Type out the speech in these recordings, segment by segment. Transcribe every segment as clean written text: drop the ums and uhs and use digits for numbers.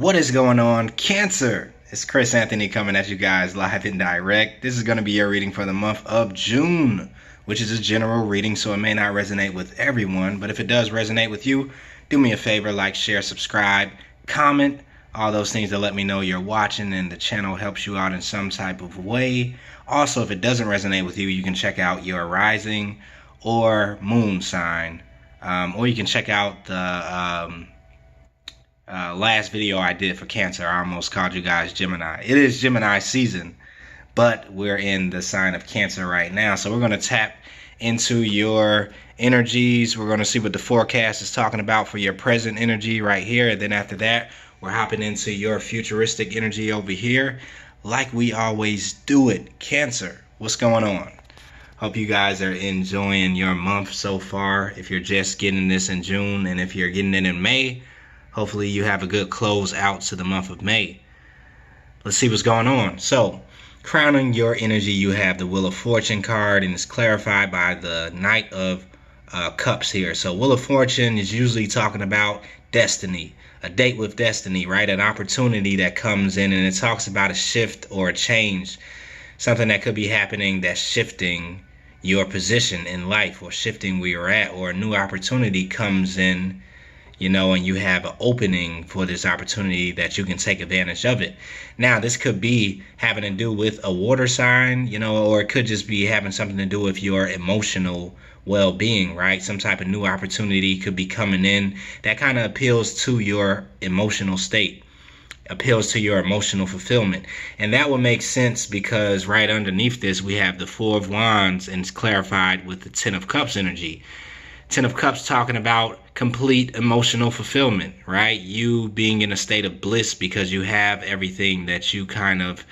What is going on, Cancer? It's Chris Anthony coming at you guys live and direct. This is going to be your reading for the month of June, which is a general reading, so it may not resonate with everyone, but if it does resonate with you, do me a favor, like, share, subscribe, comment, all those things that let me know you're watching and the channel helps you out in some type of way. Also, if it doesn't resonate with you, you can check out your rising or moon sign, or you can check out the last video I did for Cancer. I almost called you guys Gemini. It is Gemini season, but we're in the sign of Cancer right now. So we're going to tap into your energies. We're going to see what the forecast is talking about for your present energy right here. And then after that, we're hopping into your futuristic energy over here, like we always do it. Cancer, what's going on? Hope you guys are enjoying your month so far. If you're just getting this in June, and if you're getting it in May, hopefully you have a good close out to the month of May. Let's see what's going on. So, crowning your energy, you have the Wheel of Fortune card, and it's clarified by the Knight of Cups here. So, Wheel of Fortune is usually talking about destiny, a date with destiny, right? An opportunity that comes in, and it talks about a shift or a change, something that could be happening that's shifting your position in life or shifting where you're at, or a new opportunity comes in, you know, and you have an opening for this opportunity that you can take advantage of it. Now, this could be having to do with a water sign, you know, or it could just be having something to do with your emotional well-being, right? Some type of new opportunity could be coming in that kind of appeals to your emotional state, appeals to your emotional fulfillment. And that will make sense because right underneath this, we have the Four of Wands, and it's clarified with the Ten of Cups energy. Ten of Cups talking about complete emotional fulfillment, right? You being in a state of bliss because you have everything that you kind of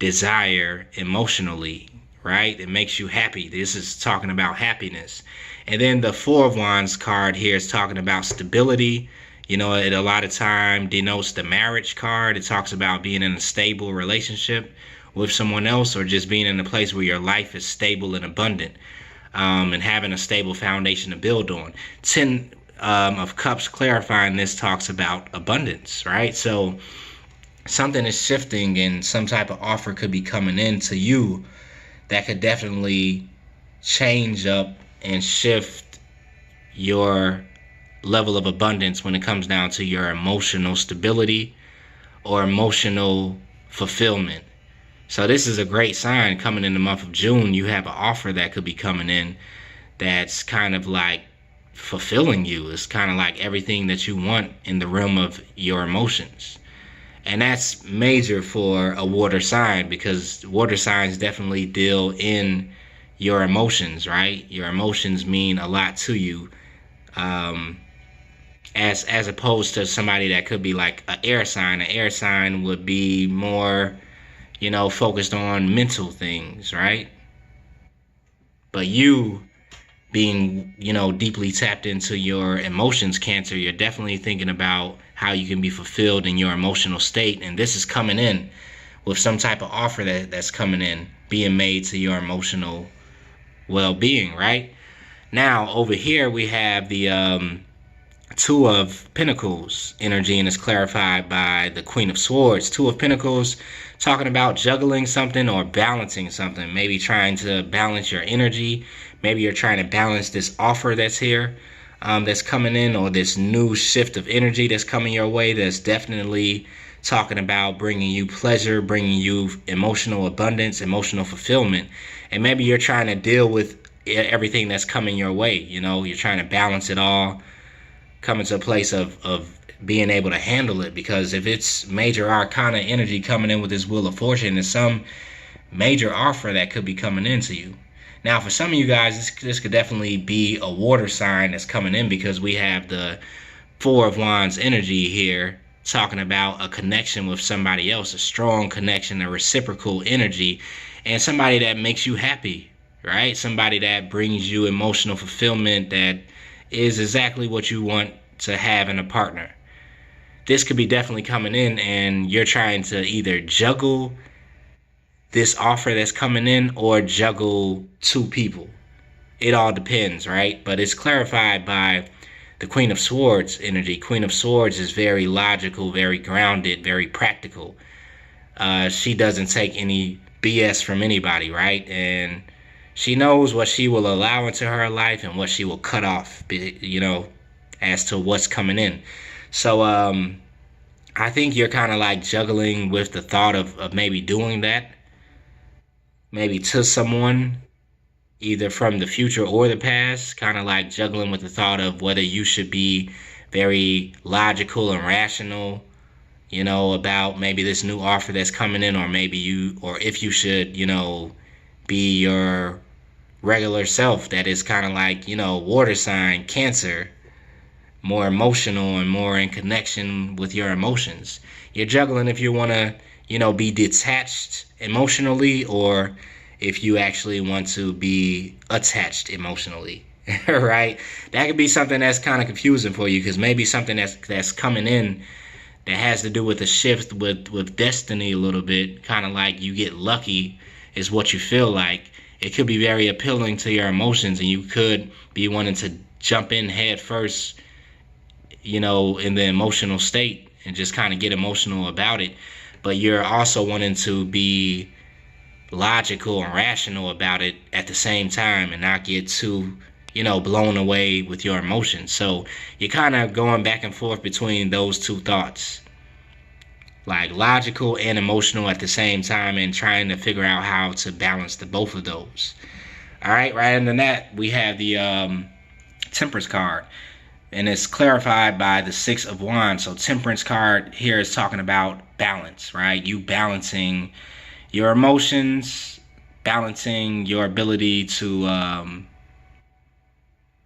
desire emotionally, right? It makes you happy. This is talking about happiness. And then the Four of Wands card here is talking about stability. You know, it a lot of time denotes the marriage card. It talks about being in a stable relationship with someone else, or just being in a place where your life is stable and abundant. And having a stable foundation to build on. Ten of Cups clarifying this talks about abundance, right? So something is shifting, and some type of offer could be coming in to you that could definitely change up and shift your level of abundance when it comes down to your emotional stability or emotional fulfillment. So this is a great sign coming in the month of June. You have an offer that could be coming in that's kind of like fulfilling you. It's kind of like everything that you want in the realm of your emotions. And that's major for a water sign, because water signs definitely deal in your emotions, right? Your emotions mean a lot to you, as opposed to somebody that could be like an air sign. An air sign would be more, you know, focused on mental things, right? But you being, you know, deeply tapped into your emotions, Cancer, you're definitely thinking about how you can be fulfilled in your emotional state. And this is coming in with some type of offer that's coming in, being made to your emotional well-being, right? Now, over here, we have the Two of Pentacles energy, and it's clarified by the Queen of Swords. Two of Pentacles talking about juggling something or balancing something, maybe trying to balance your energy. Maybe you're trying to balance this offer that's here, that's coming in, or this new shift of energy that's coming your way, that's definitely talking about bringing you pleasure, bringing you emotional abundance, emotional fulfillment. And maybe you're trying to deal with everything that's coming your way. You know, you're trying to balance it all, coming to a place of being able to handle it. Because if it's major arcana energy coming in with this Wheel of Fortune, there's some major offer that could be coming into you. Now, for some of you guys, this could definitely be a water sign that's coming in, because we have the Four of Wands energy here talking about a connection with somebody else, a strong connection, a reciprocal energy, and somebody that makes you happy, right? Somebody that brings you emotional fulfillment, that is exactly what you want to have in a partner. This could be definitely coming in, and you're trying to either juggle this offer that's coming in or juggle two people. It all depends, right? But it's clarified by the Queen of Swords energy. Queen of Swords is very logical, very grounded, very practical. She doesn't take any BS from anybody, right? And she knows what she will allow into her life and what she will cut off, as to what's coming in. So I think you're kind of like juggling with the thought of maybe doing that, maybe to someone, either from the future or the past, kind of like juggling with the thought of whether you should be very logical and rational, about maybe this new offer that's coming in, or if you should, be your regular self that is kind of like, water sign, Cancer, more emotional and more in connection with your emotions. You're juggling if you want to, be detached emotionally, or if you actually want to be attached emotionally, right? That could be something that's kind of confusing for you, because maybe something that's coming in that has to do with a shift with destiny a little bit, kind of like you get lucky is what you feel like. It could be very appealing to your emotions, and you could be wanting to jump in head first, in the emotional state and just kind of get emotional about it. But you're also wanting to be logical and rational about it at the same time and not get too, blown away with your emotions. So you're kind of going back and forth between those two thoughts, like logical and emotional at the same time, and trying to figure out how to balance the both of those. All right, right under that, we have the Temperance card, and it's clarified by the Six of Wands. So Temperance card here is talking about balance, right? You balancing your emotions, balancing your ability to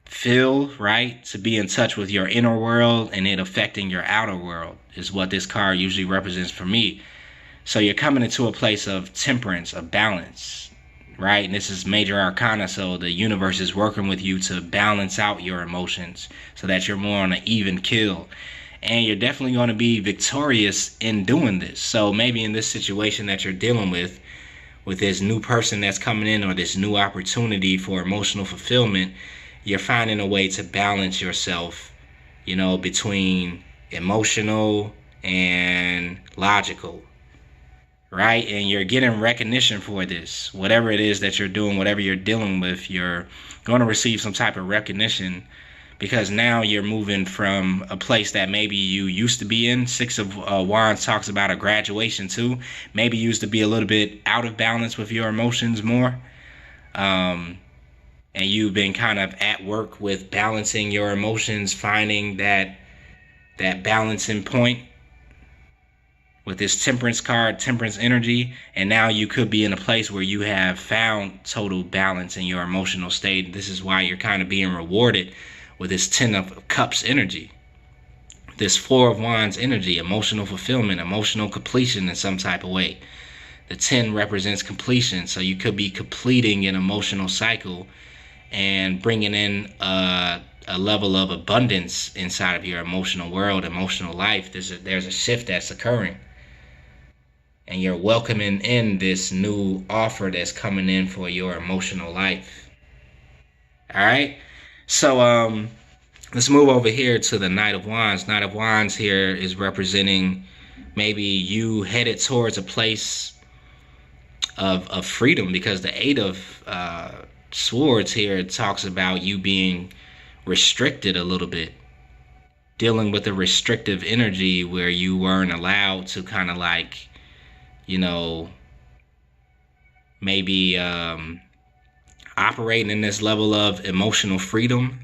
feel, right? To be in touch with your inner world and it affecting your outer world is what this card usually represents for me. So you're coming into a place of temperance, of balance, right? And this is major arcana, so the universe is working with you to balance out your emotions so that you're more on an even keel. And you're definitely going to be victorious in doing this. So maybe in this situation that you're dealing with this new person that's coming in, or this new opportunity for emotional fulfillment, you're finding a way to balance yourself, between emotional and logical, right? And you're getting recognition for this. Whatever it is that you're doing, whatever you're dealing with, you're going to receive some type of recognition, because now you're moving from a place that maybe you used to be in. Six of Wands talks about a graduation too. Maybe you used to be a little bit out of balance with your emotions more. And you've been kind of at work with balancing your emotions, finding that balancing point with this Temperance card, Temperance energy. And now you could be in a place where you have found total balance in your emotional state. This is why you're kind of being rewarded with this Ten of Cups energy, this Four of Wands energy, emotional fulfillment, emotional completion in some type of way. The 10 represents completion, so you could be completing an emotional cycle and bringing in a level of abundance inside of your emotional world, emotional life. There's a shift that's occurring, and you're welcoming in this new offer that's coming in for your emotional life. All right. So let's move over here to the Knight of Wands. Knight of Wands here is representing maybe you headed towards a place of freedom, because the Eight of Swords here talks about you being restricted a little bit, dealing with a restrictive energy where you weren't allowed to kind of like, maybe operating in this level of emotional freedom.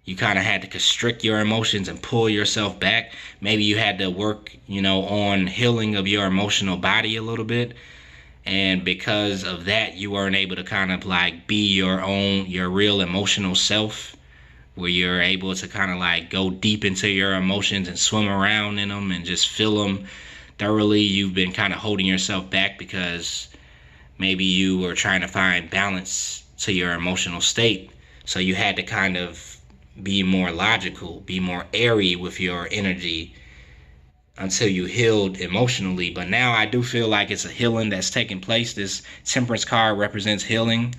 You kind of had to constrict your emotions and pull yourself back. Maybe you had to work, on healing of your emotional body a little bit. And because of that, you weren't able to kind of like be your real emotional self, where you're able to kind of like go deep into your emotions and swim around in them and just feel them thoroughly. You've been kind of holding yourself back because maybe you were trying to find balance to your emotional state. So you had to kind of be more logical, be more airy with your energy until you healed emotionally. But now I do feel like it's a healing that's taking place. This Temperance card represents healing.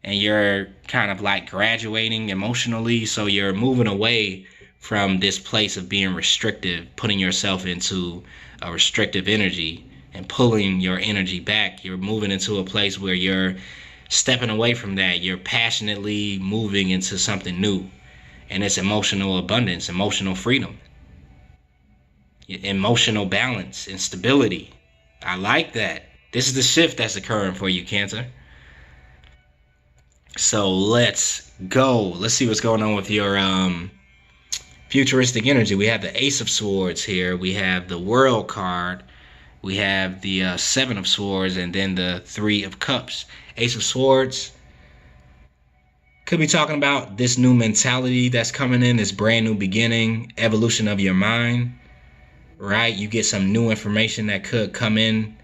and you're kind of like graduating emotionally. So you're moving away from this place of being restrictive, putting yourself into a restrictive energy and pulling your energy back. You're moving into a place where you're stepping away from that. You're passionately moving into something new. And it's emotional abundance, emotional freedom, emotional balance, and stability. I like that. This is the shift that's occurring for you, Cancer. So let's go. Let's see what's going on with your futuristic energy. We have the Ace of Swords here. We have the World card. We have the Seven of Swords, and then the Three of Cups. Ace of Swords could be talking about this new mentality that's coming in, this brand new beginning, evolution of your mind, right? You get some new information that could come in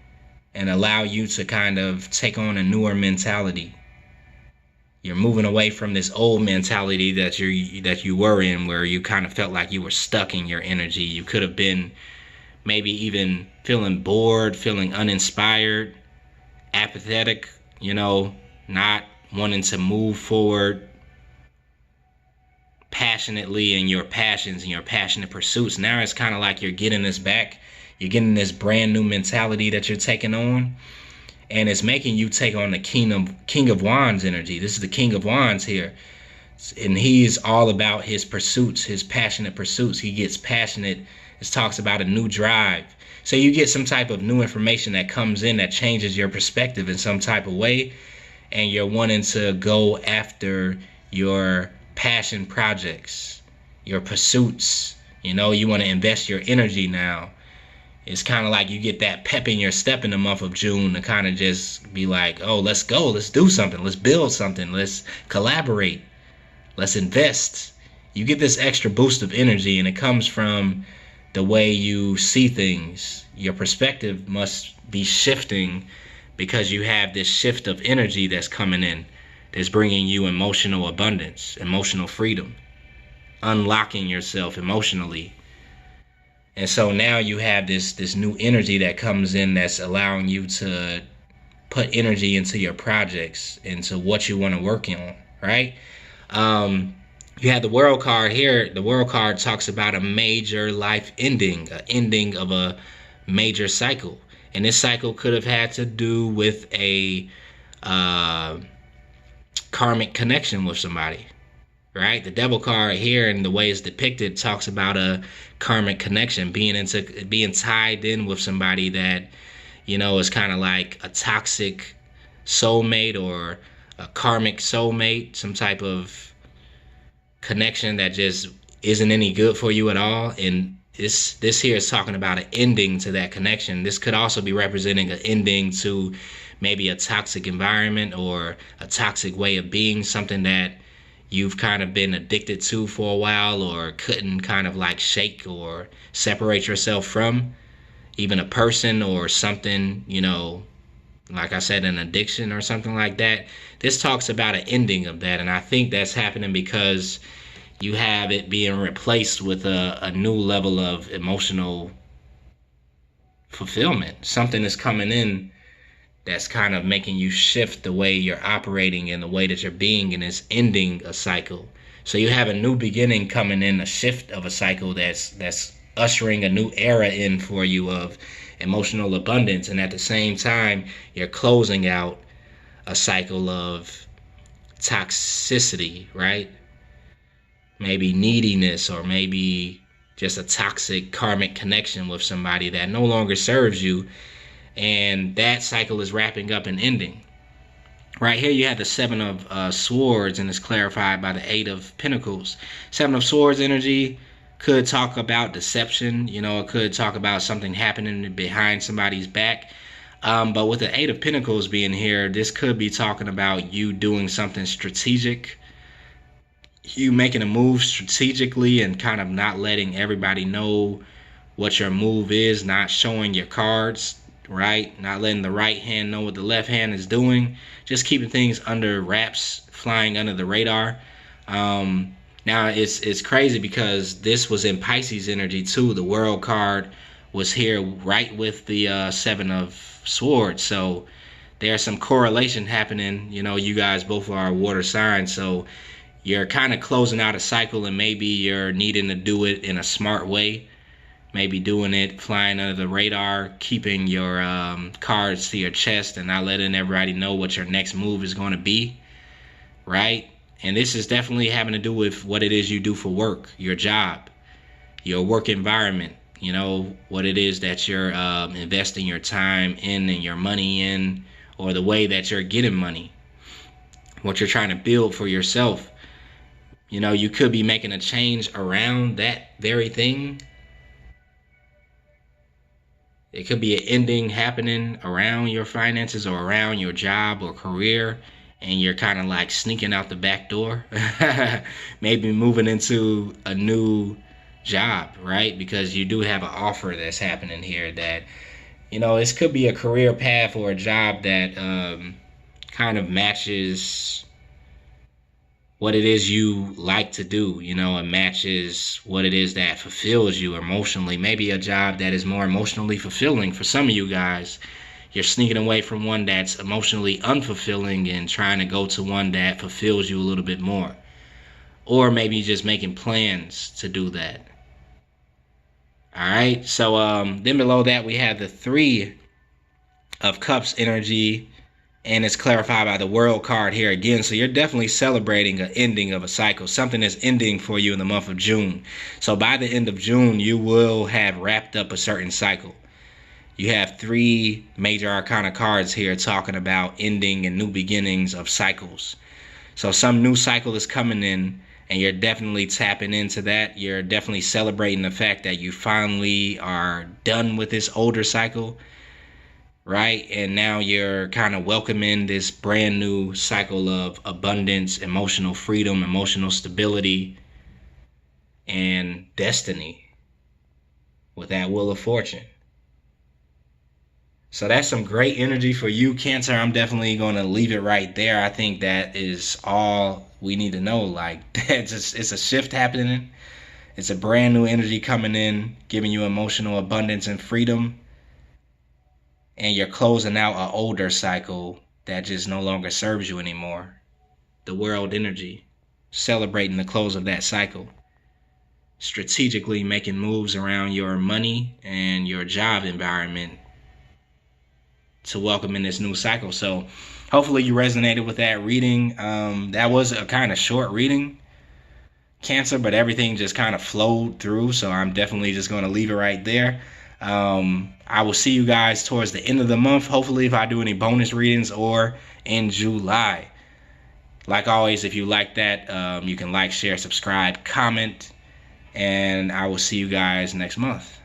and allow you to kind of take on a newer mentality. You're moving away from this old mentality that you were in, where you kind of felt like you were stuck in your energy. You could have been maybe even feeling bored, feeling uninspired, apathetic, not wanting to move forward passionately in your passions and your passionate pursuits. Now it's kind of like you're getting this back. You're getting this brand new mentality that you're taking on, and it's making you take on the King of Wands energy. This is the King of Wands here, and he's all about his pursuits, his passionate pursuits. He gets passionate. It talks about a new drive. So you get some type of new information that comes in that changes your perspective in some type of way, and you're wanting to go after your passion projects, your pursuits. You want to invest your energy now. It's kind of like you get that pep in your step in the month of June to kind of just be like, oh, let's go, let's do something, let's build something, let's collaborate, let's invest. You get this extra boost of energy, and it comes from the way you see things. Your perspective must be shifting because you have this shift of energy that's coming in, that's bringing you emotional abundance, emotional freedom, unlocking yourself emotionally. And so now you have this new energy that comes in that's allowing you to put energy into your projects, into what you want to work on, right? You have the World card here. The World card talks about a major life ending, an ending of a major cycle. And this cycle could have had to do with a karmic connection with somebody, right? The Devil card here, and the way it's depicted, talks about a karmic connection, being tied in with somebody that, is kind of like a toxic soulmate or a karmic soulmate, some type of connection that just isn't any good for you at all. And this here is talking about an ending to that connection. This could also be representing an ending to maybe a toxic environment or a toxic way of being, something that you've kind of been addicted to for a while or couldn't kind of like shake or separate yourself from. Even a person or something, like I said, an addiction or something like that. This talks about an ending of that, and I think that's happening because you have it being replaced with a new level of emotional fulfillment. Something is coming in that's kind of making you shift the way you're operating and the way that you're being, and it's ending a cycle. So you have a new beginning coming in, a shift of a cycle that's ushering a new era in for you of emotional abundance, and at the same time you're closing out a cycle of toxicity, right? Maybe neediness, or maybe just a toxic karmic connection with somebody that no longer serves you, and that cycle is wrapping up and ending. Right here you have the Seven of Swords, and it's clarified by the Eight of Pentacles. Seven of Swords energy could talk about deception. It could talk about something happening behind somebody's back. But with the Eight of Pentacles being here, this could be talking about you doing something strategic, you making a move strategically and kind of not letting everybody know what your move is, not showing your cards, right? Not letting the right hand know what the left hand is doing, just keeping things under wraps, flying under the radar. Now it's crazy because this was in Pisces energy too. The World card was here right with the Seven of Swords. So there's some correlation happening. You know, you guys both are water signs, so you're kind of closing out a cycle, and maybe you're needing to do it in a smart way. Maybe doing it flying under the radar, keeping your cards to your chest and not letting everybody know what your next move is going to be, right? And this is definitely having to do with what it is you do for work, your job, your work environment, you know, what it is that you're investing your time in and your money in, or the way that you're getting money, what you're trying to build for yourself. You know, you could be making a change around that very thing. It could be an ending happening around your finances or around your job or career, and you're kind of like sneaking out the back door. Maybe moving into a new job, right? Because you do have an offer that's happening here that, you know, this could be a career path or a job that kind of matches what it is you like to do. You know, it matches what it is that fulfills you emotionally. Maybe a job that is more emotionally fulfilling for some of you guys. You're sneaking away from one that's emotionally unfulfilling and trying to go to one that fulfills you a little bit more. Or maybe just making plans to do that. All right, so then below that we have the Three of Cups energy, and it's clarified by the World card here again. So you're definitely celebrating an ending of a cycle, something that's ending for you in the month of June. So by the end of June, you will have wrapped up a certain cycle. You have 3 major arcana cards here talking about ending and new beginnings of cycles. So some new cycle is coming in, and you're definitely tapping into that. You're definitely celebrating the fact that you finally are done with this older cycle, right? And now you're kind of welcoming this brand new cycle of abundance, emotional freedom, emotional stability, and destiny with that Wheel of Fortune. So that's some great energy for you, Cancer. I'm definitely going to leave it right there. I think that is all we need to know. Like, it's a shift happening. It's a brand new energy coming in, giving you emotional abundance and freedom. And you're closing out an older cycle that just no longer serves you anymore. The World energy, celebrating the close of that cycle. Strategically making moves around your money and your job environment to welcome in this new cycle. So hopefully you resonated with that reading. That was a kind of short reading, Cancer, but everything just kind of flowed through. So I'm definitely just going to leave it right there. I will see you guys towards the end of the month, hopefully, if I do any bonus readings, or in July. Like always, if you like that, you can like, share, subscribe, comment, and I will see you guys next month.